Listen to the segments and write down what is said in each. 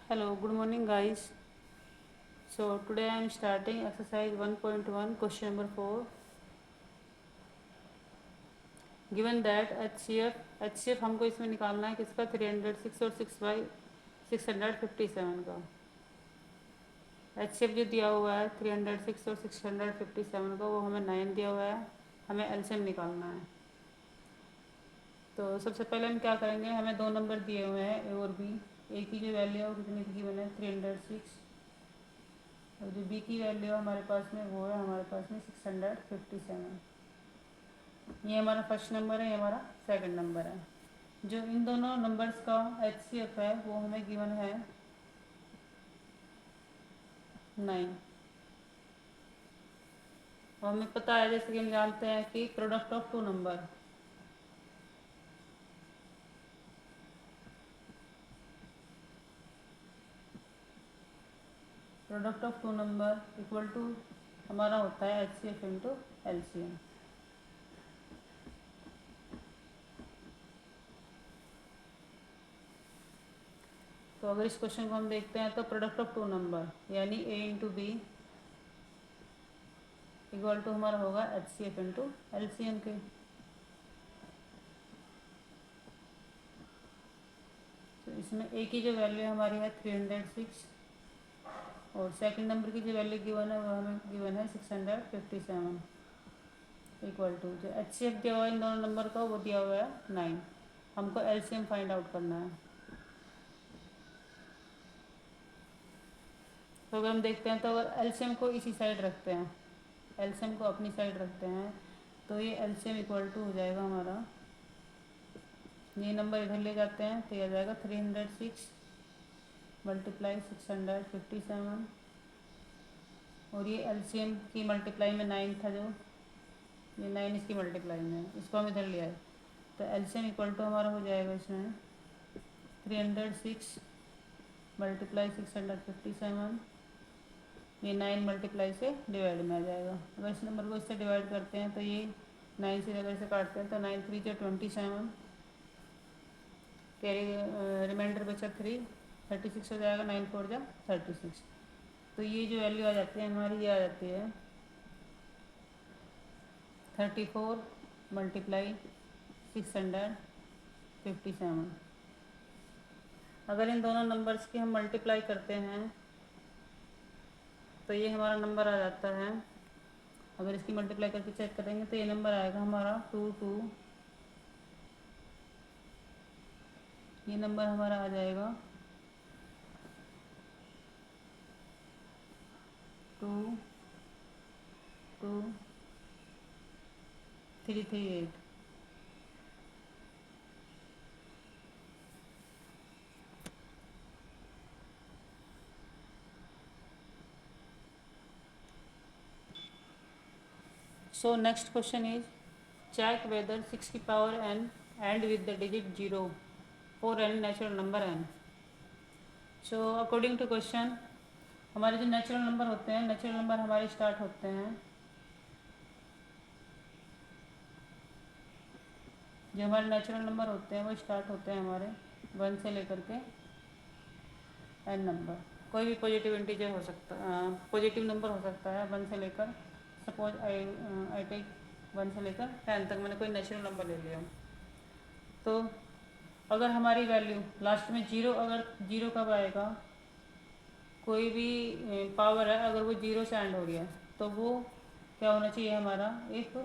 Hello, good morning guys. So today I am starting exercise 1.1 question number 4. Given that HCF हमको इसमें निकालना है किसका 306 और 6/657 का। HCF जो दिया हुआ है 306 और 657 का वो हमें 9 दिया हुआ है, हमें LCM निकालना है। तो सबसे पहले हम क्या करेंगे, हमें दो नंबर दिए हुए हैं ए और बी। ए की जो वैल्यू है वो कितनी की बने 306 और जो बी की वैल्यू हमारे पास में वो है हमारे पास में 657। ये हमारा फर्स्ट नंबर है, ये हमारा सेकंड नंबर है। जो इन दोनों नंबर्स का HCF है वो हमें गिवन है 9। और हमें पता है जैसे कि हम जानते हैं कि product of two number equal to हमारा होता है HCF इंटू LCM। तो अगर इस क्वेश्चन को हम देखते हैं तो प्रोडक्ट ऑफ टू नंबर यानी A into B equal to हमारा होगा HCF इंटू LCM के। तो इसमें A की जो वैल्यू हमारी है 306 और सेकंड नंबर की जो वैल्यू गिवन है वो हमें गिवन है 657 इक्वल टू जो HCF दिया हुआ है इन दोनों नंबर का वो दिया हुआ है 9। हमको LCM फाइंड आउट करना है। तो अगर हम देखते हैं तो अगर LCM को इसी साइड रखते हैं, LCM को अपनी साइड रखते हैं तो ये LCM इक्वल टू हो जाएगा हमारा, ये नंबर इधर ले जाते हैं तो ये आ जाएगा 306 मल्टीप्लाई 657 और ये LCM की मल्टीप्लाई में 9 था, जो ये 9 इसकी मल्टीप्लाई में है, इसको हम इधर ले आए तो LCM इक्वल टू हमारा हो जाएगा इसमें 306 मल्टीप्लाई 657, ये 9 मल्टीप्लाई से डिवाइड में आ जाएगा। अगर इस नंबर को इससे डिवाइड करते हैं तो ये 9 से अगर इसे काटते हैं तो 9 3 जो 27 कैरी रिमाइंडर बचा 3 36 हो जाएगा, 9 4 जा 36। तो ये जो वैल्यू आ जाती है हमारी ये आ जाती है 34 मल्टीप्लाई 657। अगर इन दोनों नंबर्स की हम मल्टीप्लाई करते हैं तो ये हमारा नंबर आ जाता है, अगर इसकी मल्टीप्लाई करके चेक करेंगे तो ये नंबर आएगा हमारा 22, ये नंबर हमारा आ जाएगा 22338। So next question is check whether 6 की power n and with the digit 0 for any natural number n. So according to question हमारे जो नेचुरल नंबर होते हैं, नेचुरल नंबर हमारे स्टार्ट होते हैं, जो हमारे नेचुरल नंबर होते हैं वो स्टार्ट होते हैं हमारे 1 से लेकर के n नंबर। कोई भी पॉजिटिव इंटीजर हो सकता है, पॉजिटिव नंबर हो सकता है 1 से लेकर, सपोज आई टेक 1 से लेकर 10 तक मैंने कोई नेचुरल नंबर ले लिया। तो अगर हमारी वैल्यू लास्ट में जीरो, अगर जीरो कब आएगा, कोई भी पावर है अगर वो जीरो से एंड हो गया तो वो क्या होना चाहिए हमारा, एक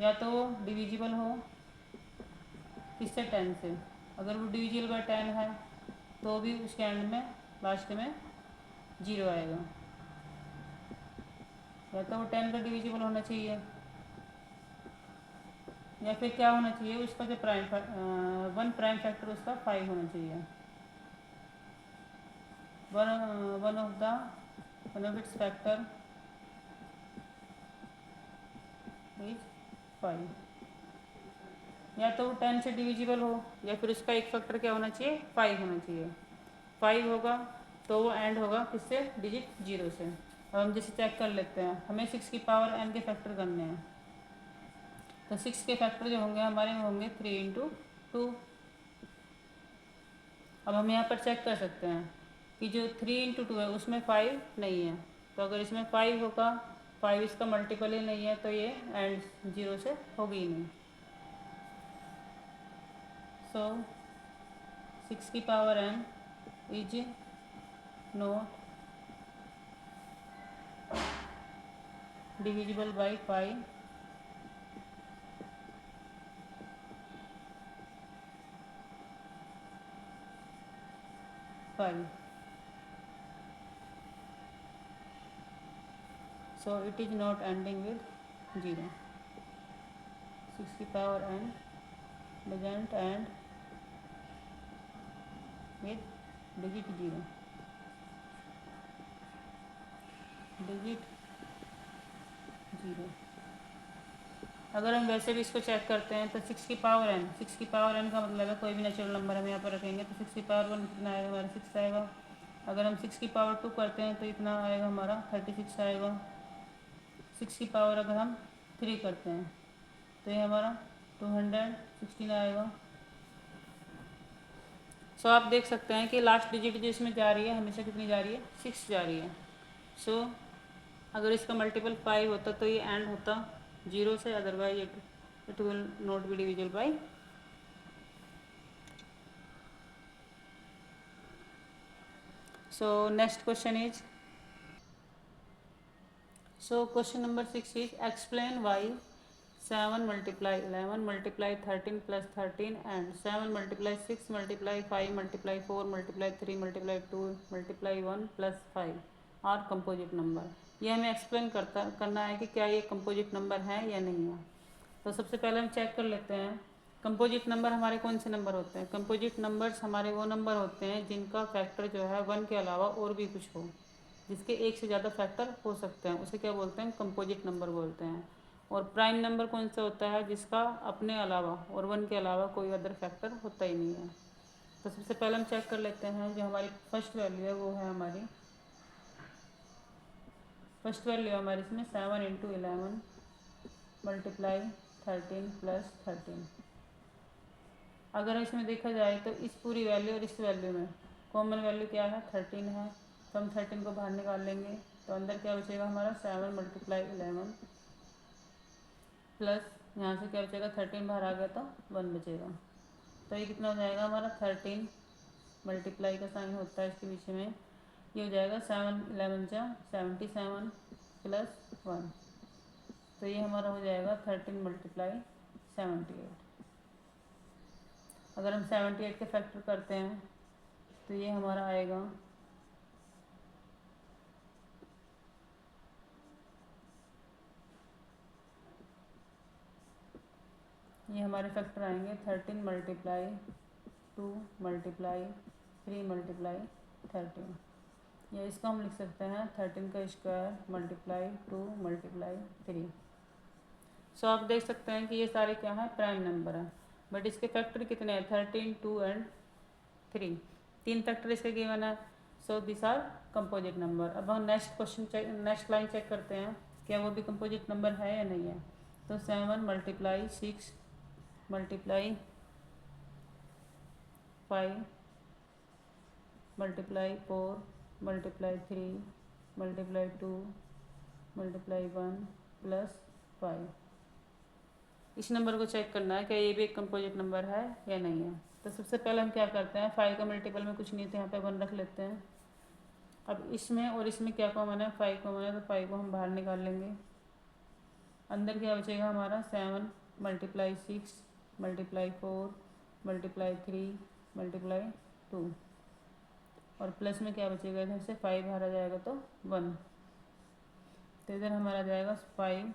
या तो डिविजिबल हो किससे 10 से, अगर वो डिविजिबल बाय 10 है तो भी उसके एंड में लास्ट में जीरो आएगा, या तो वो 10 का डिविजिबल होना चाहिए या फिर क्या होना चाहिए उसका जो वन प्राइम फैक्टर उसका 5 होना चाहिए, one of its factor is 5, या तो वो 10 से डिविजिबल हो या फिर उसका एक फैक्टर क्या होना चाहिए 5 होना चाहिए। 5 होगा तो वो एंड होगा किससे, डिजिट 0 से। अब हम जैसे चेक कर लेते हैं, हमें 6 की पावर n के फैक्टर करने हैं तो 6 के फैक्टर जो होंगे हमारे वो होंगे 3 इंटू 2 अब हम यहाँ पर चेक कर सकते हैं कि जो 3 × 2 है उसमें 5 नहीं है, तो अगर इसमें 5 होगा, 5 इसका मल्टीपल ही नहीं है, तो ये एंड 0 से होगी ही नहीं। सो 6 की power n is not divisible by 5 5। So it is not ending with 0. 6 की power n doesn't end with digit 0, digit 0। अगर हम वैसे भी इसको चेक करते हैं तो 6 की पावर n, 6 की पावर n का मतलब है कोई भी नेचुरल नंबर हम यहाँ पर रखेंगे तो 6 की पावर 1 कितना आएगा हमारा 6 आएगा। अगर हम 6 की पावर 2 करते हैं तो इतना आएगा हमारा 36 आएगा। 6 की पावर अगर हम 3 करते हैं तो ये हमारा 216 आएगा। सो आप देख सकते हैं कि लास्ट डिजिट जो इसमें जा रही है हमेशा कितनी जा रही है, 6 जा रही है। सो अगर इसका मल्टीपल 5 होता तो ये एंड होता 0 से, otherwise it will not be divisible by. So next question is, so question number 6 is explain why 7 multiply 11 multiply 13 plus 13 and 7 multiply 6 multiply 5 multiply 4 multiply 3 multiply 2 multiply 1 plus 5 और कंपोजिट नंबर। ये हमें explain करना है कि क्या ये composite number है या नहीं है। तो सबसे पहले हम चेक कर लेते हैं कंपोजिट नंबर हमारे कौन से नंबर होते हैं। कंपोजिट नंबर्स हमारे वो नंबर होते हैं जिनका फैक्टर जो है 1 के अलावा और भी कुछ हो, जिसके एक से ज़्यादा फैक्टर हो सकते हैं, उसे क्या बोलते हैं, कंपोजिट नंबर बोलते हैं। और प्राइम नंबर कौन सा होता है, जिसका अपने अलावा और 1 के अलावा कोई अदर फैक्टर होता ही नहीं है। तो सबसे पहले हम चेक कर लेते हैं, जो हमारी फर्स्ट वैल्यू है वो है हमारी फर्स्ट वैल्यू है हमारी इसमें 7 × 11 मल्टीप्लाई 13 प्लस 13। अगर इसमें देखा जाए तो इस पूरी वैल्यू और इस वैल्यू में कॉमन वैल्यू क्या है, 13 है, तो हम 13 को बाहर निकाल लेंगे तो अंदर क्या बचेगा हमारा 7 मल्टीप्लाई 11 प्लस यहाँ से क्या बचेगा 13 बाहर आ गया तो 1 बचेगा। तो ये कितना हो जाएगा हमारा 13 मल्टीप्लाई का साइन होता है इसके पीछे में, ये हो जाएगा 7 11 जा 77 प्लस 1, तो ये हमारा हो जाएगा 13 मल्टीप्लाई 78। अगर हम 78 के फैक्टर करते हैं तो ये हमारा आएगा ये हमारे फैक्टर आएंगे 13 मल्टीप्लाई 2 मल्टीप्लाई 3 मल्टीप्लाई 13, या इसको हम लिख सकते हैं 13 का स्क्वायर मल्टीप्लाई 2 मल्टीप्लाई 3। सो आप देख सकते हैं कि ये सारे क्या हैं, प्राइम नंबर हैं, बट इसके फैक्टर कितने हैं, 13 2 एंड 3, 3 फैक्टर इसके गिवन है। So this are composite number. अब हम next question check, next line check करते हैं क्या वो भी कंपोजिट नंबर है या नहीं है। तो 7 multiply 6 multiply 5 multiply 4 multiply 3 multiply 2 multiply 1 plus 5। इस नंबर को चेक करना है क्या ये भी एक कंपोजिट नंबर है या नहीं है। तो सबसे पहले हम क्या करते हैं, 5 का मल्टीपल में कुछ नहीं, तो यहाँ पे 1 रख लेते हैं। अब इसमें और इसमें क्या कॉमन है, 5 कॉमन है, तो 5 को हम बाहर निकाल लेंगे। अंदर क्या बचेगा हमारा 7 मल्टीप्लाई 6 मल्टीप्लाई 4 मल्टीप्लाई 3 मल्टीप्लाई 2, और प्लस में क्या बचेगा, इधर से 5 बाहर आ जाएगा तो 1, तो इधर हमारा जाएगा 5।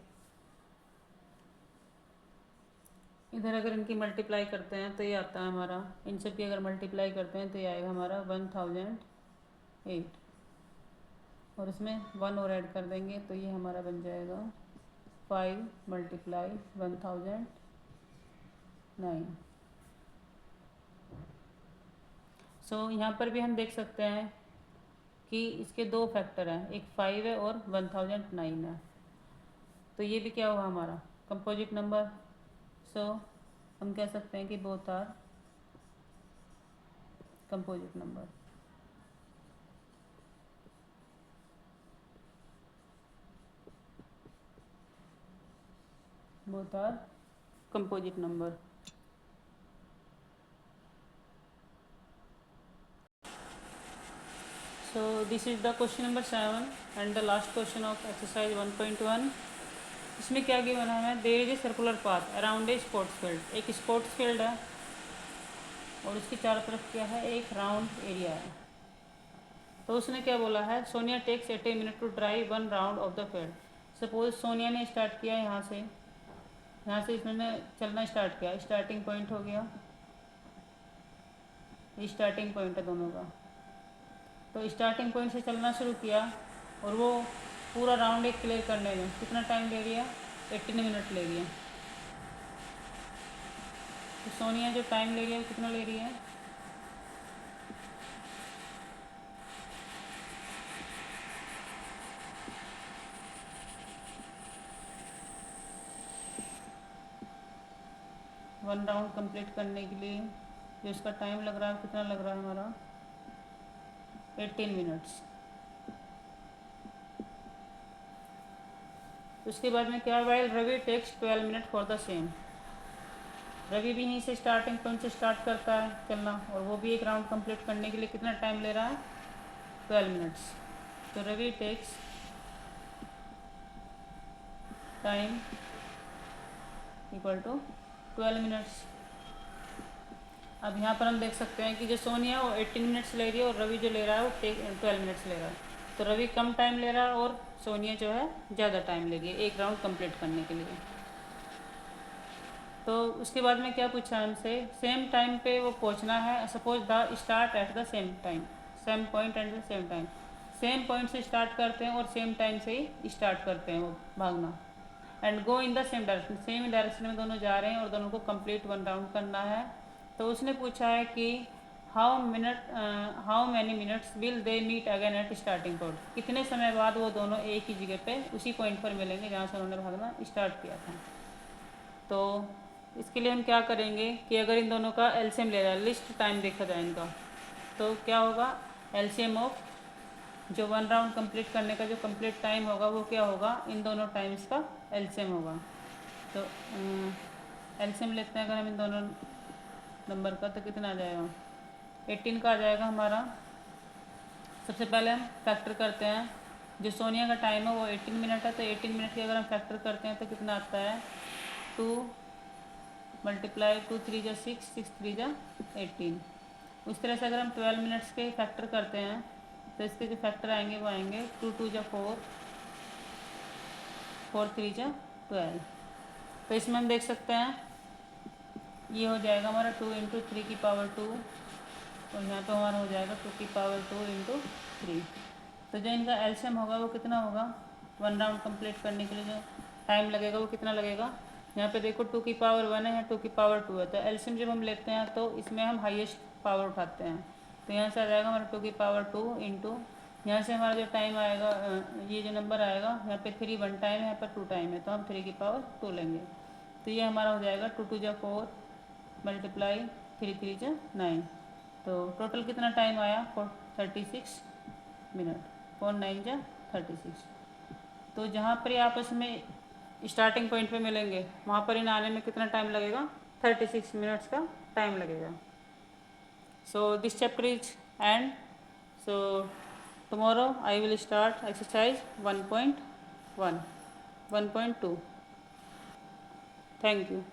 इधर अगर इनकी मल्टीप्लाई करते हैं तो ये आता है हमारा, इन सब की अगर मल्टीप्लाई करते हैं तो ये आएगा हमारा 1008, और इसमें 1 और ऐड कर देंगे तो ये हमारा बन जाएगा 5 मल्टीप्लाई 1009। सो यहाँ पर भी हम देख सकते हैं कि इसके 2 फैक्टर हैं, एक 5 है और 1009 है, तो ये भी क्या हुआ हमारा कंपोजिट नंबर। सो हम कह सकते हैं कि both are composite number. Both are composite number. So this is the question number 7 and the last question of exercise 1.1. इसमें क्या गिवन है, there is a circular path around a sports field. एक sports field है और उसके चारों तरफ क्या है, एक राउंड एरिया है. तो उसने क्या बोला है, Sonia takes 80 minute to drive 1 round of the field. Suppose Sonia ने स्टार्ट किया यहाँ से इसने चलना स्टार्ट किया. स्टार्टिंग पॉइंट हो गया, ये स्टार्टिंग पॉइंट है दोनों का. तो स्टार्टिंग पॉइंट से चलना शुरू किया और वो पूरा राउंड एक क्लियर करने में कितना टाइम ले लिया, 18 मिनट ले लिया. तो सोनिया जो टाइम ले रही है वो कितना ले रही है, 1 राउंड कंप्लीट करने के लिए जो इसका टाइम लग रहा है कितना लग रहा है हमारा, 18 मिनट्स. उसके बाद में क्या, while Ravi takes 12 minute for the same. Ravi भी यहीं से स्टार्टिंग पॉइंट से स्टार्ट करता है चलना और वो भी एक राउंड कंप्लीट करने के लिए कितना टाइम ले रहा है, 12 मिनट्स. तो Ravi takes time equal to 12 minutes. अब यहाँ पर हम देख सकते हैं कि जो सोनिया वो 18 मिनट्स ले रही है और रवि जो ले रहा है वो 12 मिनट्स ले रहा है. तो रवि कम टाइम ले रहा है और सोनिया जो है ज़्यादा टाइम ले रही है एक राउंड कंप्लीट करने के लिए. तो उसके बाद में क्या पूछा हमसे, सेम टाइम पे वो पहुंचना है. Suppose the start at the same time, same point at the same time. Same point से स्टार्ट करते हैं और सेम टाइम से ही स्टार्ट करते हैं वो भागना. And go in the same direction, same direction में दोनों जा रहे हैं और दोनों को कंप्लीट 1 राउंड करना है. तो उसने पूछा है कि how many minutes will they meet again at starting point. कितने समय बाद वो दोनों एक ही जगह पे उसी पॉइंट पर मिलेंगे जहाँ से उन्होंने भागना स्टार्ट किया था. तो इसके लिए हम क्या करेंगे कि अगर इन दोनों का एलसीएम ले रहा है, लिस्ट टाइम देखा जाए इनका, तो क्या होगा, एलसीएम ऑफ जो 1 राउंड कंप्लीट करने का जो कंप्लीट टाइम होगा वो क्या होगा, इन दोनों टाइम्स का एलसीएम होगा. तो एलसीएम लेते हैं अगर हम इन दोनों नंबर का तो कितना आ जाएगा, 18 का आ जाएगा हमारा. सबसे पहले हम फैक्टर करते हैं. जो सोनिया का टाइम है वो 18 मिनट है, तो 18 मिनट की अगर हम फैक्टर करते हैं तो कितना आता है, 2 मल्टीप्लाई 2 3 जा 6, 6 3 जा 18. उस तरह से अगर हम 12 मिनट्स के फैक्टर करते हैं तो इसके जो फैक्टर आएंगे वो आएंगे 2 2 जा 4, 4 3 जा 12. तो इसमें हम देख सकते हैं ये हो जाएगा हमारा 2 × 3 की पावर 2 और यहाँ पे हमारा हो जाएगा 2 की पावर 2 × 3. तो जो इनका एलसीएम होगा वो कितना होगा, 1 राउंड कंप्लीट करने के लिए जो टाइम लगेगा वो कितना लगेगा. यहाँ पे देखो 2 की पावर 1 है, 2 की पावर 2 है. तो एलसीएम जब हम लेते हैं तो इसमें हम हाईएस्ट पावर उठाते हैं. तो यहाँ से आ जाएगा हमारा 2 की पावर 2 इंटू यहाँ से हमारा जो टाइम आएगा, ये जो नंबर आएगा यहाँ पे 3 1 टाइम है, यहाँ पर 2 टाइम है, तो हम 3 की पावर 2 लेंगे. तो ये हमारा हो जाएगा 2 2 जा 4 मल्टीप्लाई 3 3 जा 9. तो टोटल कितना टाइम आया, 36 मिनट, 4 9 जा 36. तो जहाँ पर आपस में स्टार्टिंग पॉइंट पे मिलेंगे वहाँ पर इन आने में कितना टाइम लगेगा, 36 मिनट्स का टाइम लगेगा. So this chapter is and. So tomorrow I will start exercise 1.1 1.2. Thank you.